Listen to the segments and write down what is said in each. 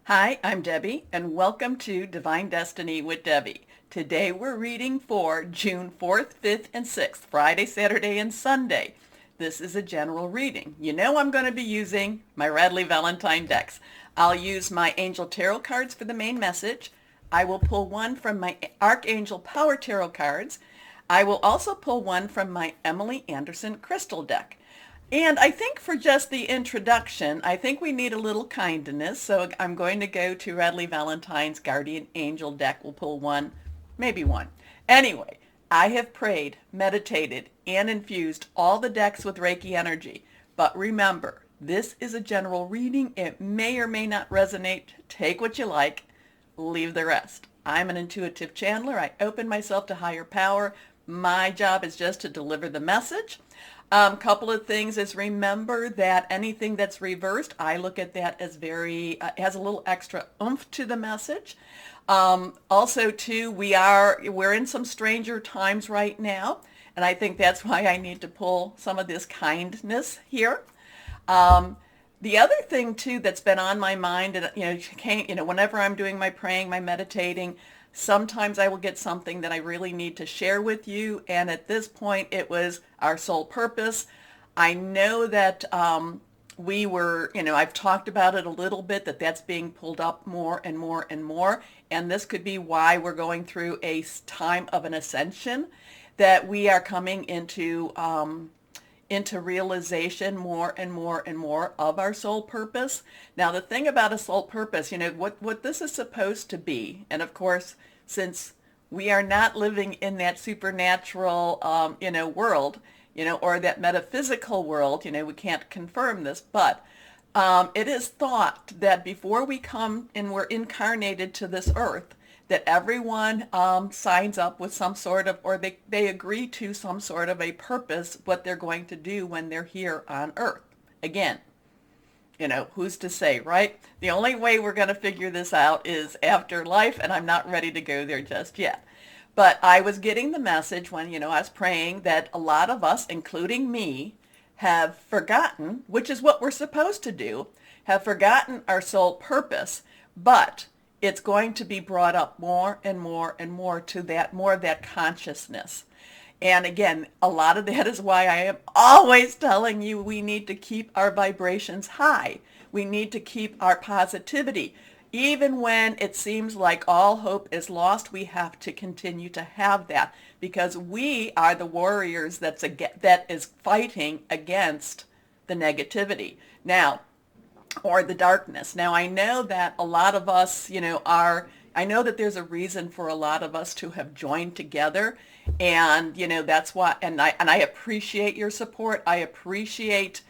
Hi, I'm Debbie, and welcome to Divine Destiny with Debbie. Today we're reading for June 4th, 5th, and 6th, Friday, Saturday, and Sunday. This is a general reading. You know I'm going to be using my Radley Valentine decks. I'll use my Angel Tarot cards for the main message. I will pull one from my Archangel Power Tarot cards. I will also pull one from my Emily Anderson Crystal deck. And I think for just the introduction, I think we need a little kindness. So I'm going to go to Radley Valentine's Guardian Angel deck. We'll pull one, maybe one. Anyway, I have prayed, meditated, and infused all the decks with Reiki energy. But remember, this is a general reading. It may or may not resonate. Take what you like, leave the rest. I'm an intuitive channeler. I open myself to higher power. My job is just to deliver the message. Couple of things is remember that anything that's reversed, I look at that as very, has a little extra oomph to the message. Also too, we're in some stranger times right now, and I think that's why I need to pull some of this kindness here. The other thing too that's been on my mind, and whenever I'm doing my praying, my meditating, sometimes I will get something that I really need to share with you. And at this point, it was our soul purpose. I know that I've talked about it a little bit, that's being pulled up more and more and more. And this could be why we're going through a time of an ascension, that we are coming into realization more and more and more of our soul purpose. Now, the thing about a soul purpose, what this is supposed to be, and of course, since we are not living in that supernatural, world, or that metaphysical world, we can't confirm this, but it is thought that before we come and we're incarnated to this earth, that everyone signs up with some sort of, or they agree to some sort of a purpose, what they're going to do when they're here on earth. Again, who's to say, right? The only way we're going to figure this out is after life, and I'm not ready to go there just yet. But I was getting the message when, I was praying, that a lot of us, including me, have forgotten, which is what we're supposed to do, have forgotten our soul purpose, but it's going to be brought up more and more and more to that, more of that consciousness. And again, a lot of that is why I am always telling you we need to keep our vibrations high. We need to keep our positivity. Even when it seems like all hope is lost, we have to continue to have that, because we are the warriors that is fighting against the negativity. Now, or the darkness. Now, I know that a lot of us, I know that there's a reason for a lot of us to have joined together, and, that's why, and I appreciate your support. I appreciate,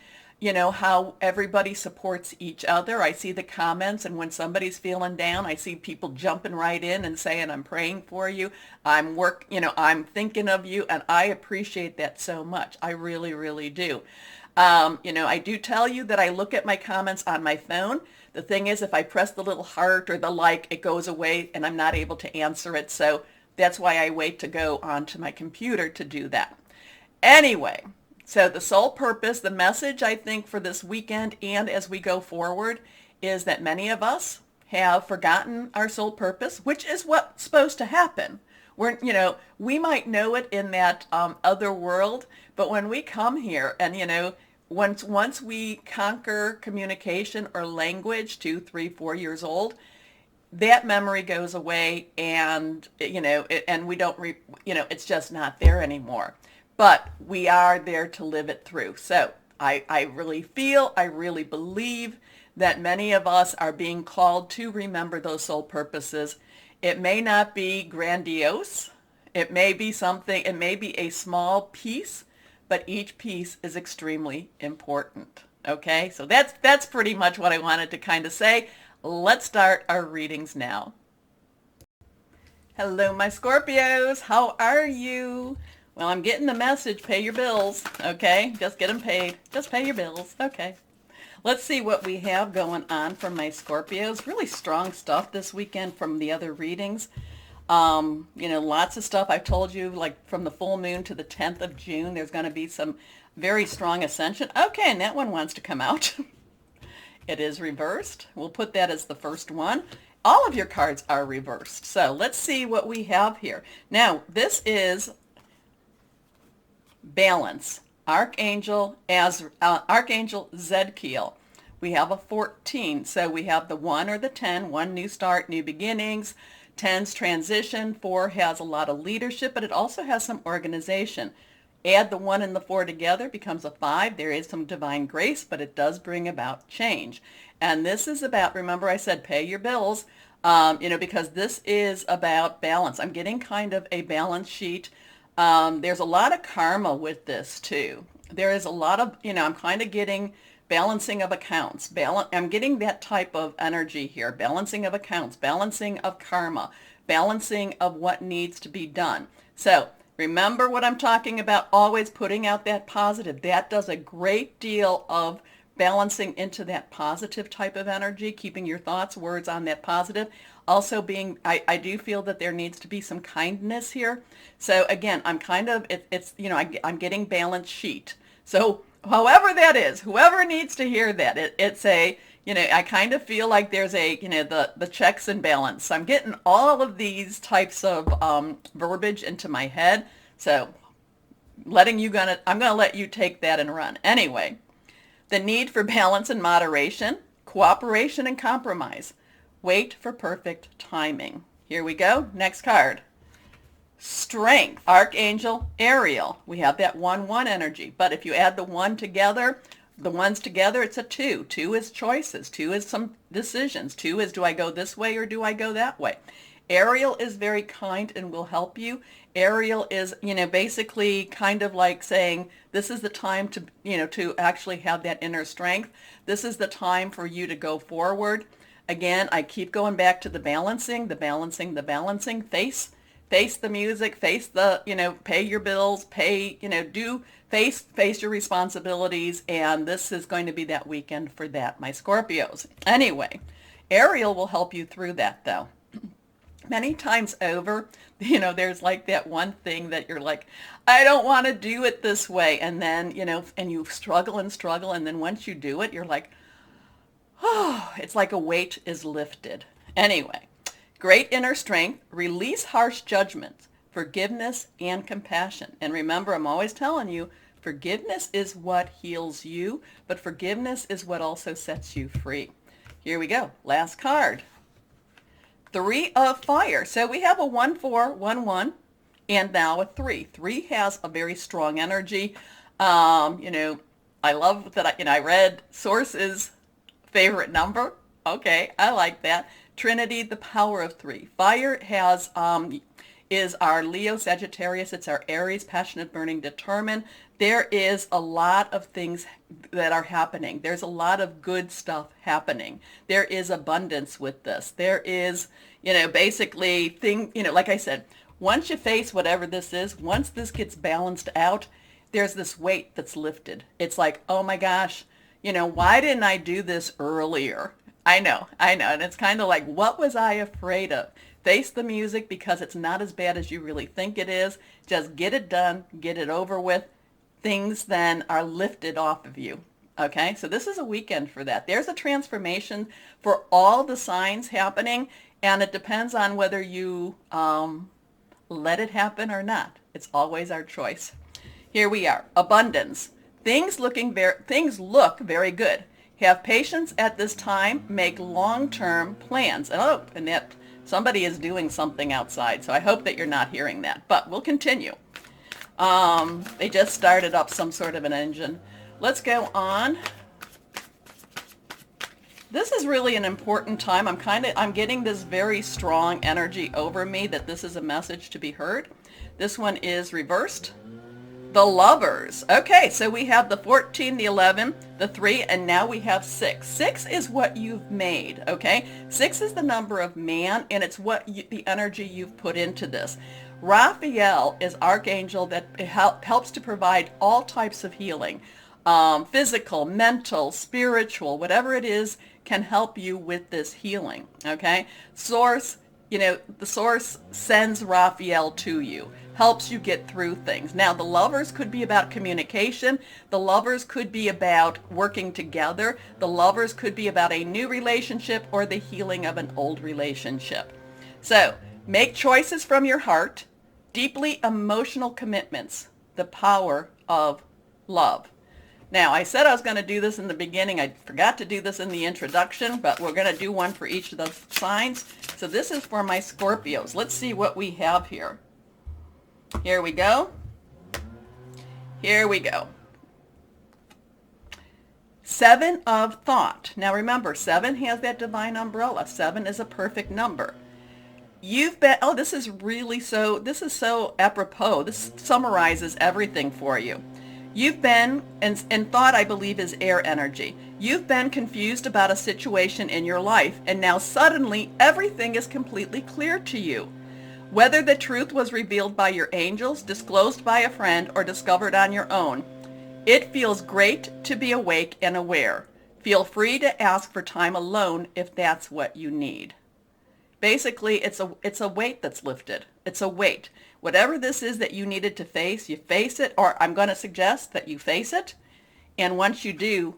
how everybody supports each other. I see the comments, and when somebody's feeling down, I see people jumping right in and saying, I'm praying for you. I'm thinking of you, and I appreciate that so much. I really, really do. I do tell you that I look at my comments on my phone. The thing is, if I press the little heart or the like, it goes away and I'm not able to answer it. So that's why I wait to go onto my computer to do that. Anyway, so the soul purpose, the message I think for this weekend and as we go forward, is that many of us have forgotten our soul purpose, which is what's supposed to happen. We might know it in that other world, but when we come here and, once we conquer communication or language, 2, 3, 4 years old, that memory goes away, and and we don't it's just not there anymore. But we are there to live it through. So I really believe that many of us are being called to remember those soul purposes. It may not be grandiose. It may be a small piece, but each piece is extremely important. Okay, so that's pretty much what I wanted to kind of say. Let's start our readings now. Hello, my Scorpios. How are you? Well, I'm getting the message. Pay your bills. Okay, just get them paid. Just pay your bills. Okay. Let's see what we have going on for my Scorpios. Really strong stuff this weekend from the other readings. Lots of stuff. I've told you, like from the full moon to the 10th of June, there's going to be some very strong ascension. Okay, and that one wants to come out. It is reversed. We'll put that as the first one. All of your cards are reversed. So let's see what we have here. Now, this is balance. Archangel Zedkiel. We have a 14. So we have the 1 or the 10, 1 new start, new beginnings. 10's transition. 4 has a lot of leadership, but it also has some organization. Add the 1 and the 4 together, becomes a 5. There is some divine grace, but it does bring about change. And this is about, remember I said pay your bills, because this is about balance. I'm getting kind of a balance sheet. There's a lot of karma with this too. There is a lot of, I'm kind of getting balancing of accounts. I'm getting that type of energy here. Balancing of accounts, balancing of karma, balancing of what needs to be done. So remember what I'm talking about, always putting out that positive. That does a great deal of balancing into that positive type of energy, keeping your thoughts, words on that positive. Also being, I do feel that there needs to be some kindness here. So again, I'm kind of, I'm getting balance sheet. So however that is, whoever needs to hear that, it's a, I kind of feel like there's a, the checks and balance. So I'm getting all of these types of verbiage into my head. So I'm going to let you take that and run. Anyway, the need for balance and moderation, cooperation and compromise. Wait for perfect timing. Here we go. Next card. Strength. Archangel Ariel. We have that 1-1 energy. But if you add the 1 together, the ones together, it's a 2. 2 is choices. 2 is some decisions. 2 is, do I go this way or do I go that way? Ariel is very kind and will help you. Ariel is, basically kind of like saying, this is the time to, to actually have that inner strength. This is the time for you to go forward. Again, I keep going back to the balancing. Face the music, face the, pay your bills, face your responsibilities. And this is going to be that weekend for that, my Scorpios. Anyway, Ariel will help you through that though. Many times over, there's like that one thing that you're like, I don't want to do it this way. And then, and you struggle. And then once you do it, you're like, oh, it's like a weight is lifted. Anyway, great inner strength, release harsh judgments, forgiveness and compassion. And remember, I'm always telling you, forgiveness is what heals you, but forgiveness is what also sets you free. Here we go. Last card. 3 of fire. So we have a 1-4, 1-1, and now a 3. 3 has a very strong energy. I love that I read Source's favorite number. Okay, I like that. Trinity, the power of 3. Fire has is our Leo, Sagittarius. It's our Aries, passionate, burning, determined. There is a lot of things that are happening. There's a lot of good stuff happening. There is abundance with this. There is, basically like I said, once you face whatever this is, once this gets balanced out, there's this weight that's lifted. It's like, oh my gosh, why didn't I do this earlier? I know. And it's kind of like, what was I afraid of? Face the music because it's not as bad as you really think it is. Just get it done, get it over with. Things then are lifted off of you. Okay, so this is a weekend for that. There's a transformation for all the signs happening, and it depends on whether you let it happen or not. It's always our choice. Here we are. Abundance. Things look very good. Have patience at this time. Make long-term plans. And that somebody is doing something outside, so I hope that you're not hearing that. But we'll continue. They just started up some sort of an engine. Let's go on. This is really an important time. I'm getting this very strong energy over me that this is a message to be heard. This one is reversed. The Lovers. Okay, so we have the 14, the 11, the 3, and now we have 6. 6 is what you've made, okay? 6 is the number of man, and it's the energy you've put into this. Raziel is Archangel that helps to provide all types of healing. Physical, mental, spiritual, whatever it is can help you with this healing, okay? Source the source sends Raziel to you, helps you get through things. Now, the lovers could be about communication. The lovers could be about working together. The lovers could be about a new relationship or the healing of an old relationship. So, make choices from your heart, deeply emotional commitments, the power of love. Now, I said I was going to do this in the beginning. I forgot to do this in the introduction, but we're going to do one for each of the signs. So this is for my Scorpios. Let's see what we have here. Here we go. Here we go. 7 of thought. Now remember, 7 has that divine umbrella. 7 is a perfect number. You've been, oh, this is so apropos. This summarizes everything for you. You've been, and thought I believe is air energy. You've been confused about a situation in your life, and now suddenly everything is completely clear to you. Whether the truth was revealed by your angels, disclosed by a friend, or discovered on your own, it feels great to be awake and aware. Feel free to ask for time alone if that's what you need. Basically, it's a weight that's lifted. It's a weight. Whatever this is that you needed to face, you face it, or I'm going to suggest that you face it. And once you do,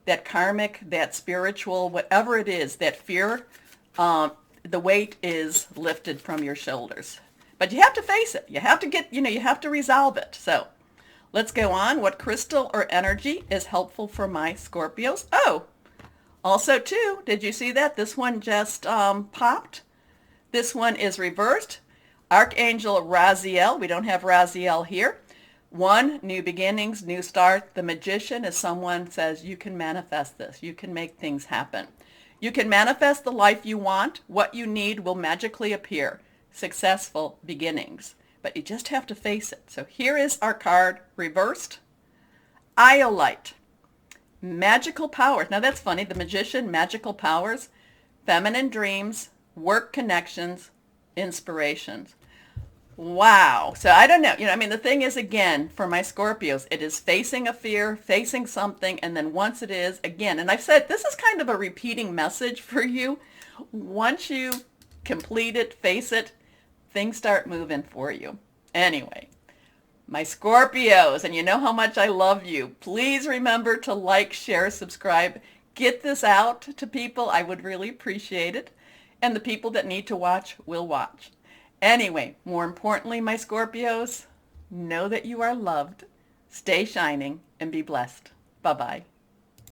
that karmic, that spiritual, whatever it is, that fear, the weight is lifted from your shoulders. But you have to face it. You have to you have to resolve it. So let's go on. What crystal or energy is helpful for my Scorpios? Oh, also too, did you see that? This one just popped. This one is reversed. Archangel Raziel. We don't have Raziel here. 1, new beginnings, new start. The magician is someone says you can manifest this. You can make things happen. You can manifest the life you want. What you need will magically appear. Successful beginnings. But you just have to face it. So here is our card reversed. Iolite. Magical powers. Now that's funny. The magician, magical powers, feminine dreams, work connections, inspirations. Wow. So I don't know. The thing is, again, for my Scorpios, it is facing a fear, facing something, and then once it is, again, and I've said this is kind of a repeating message for you. Once you complete it, face it, things start moving for you. Anyway, my Scorpios, and you know how much I love you. Please remember to like, share, subscribe. Get this out to people. I would really appreciate it. And the people that need to watch will watch. Anyway, more importantly, my Scorpios, know that you are loved. Stay shining and be blessed. Bye-bye.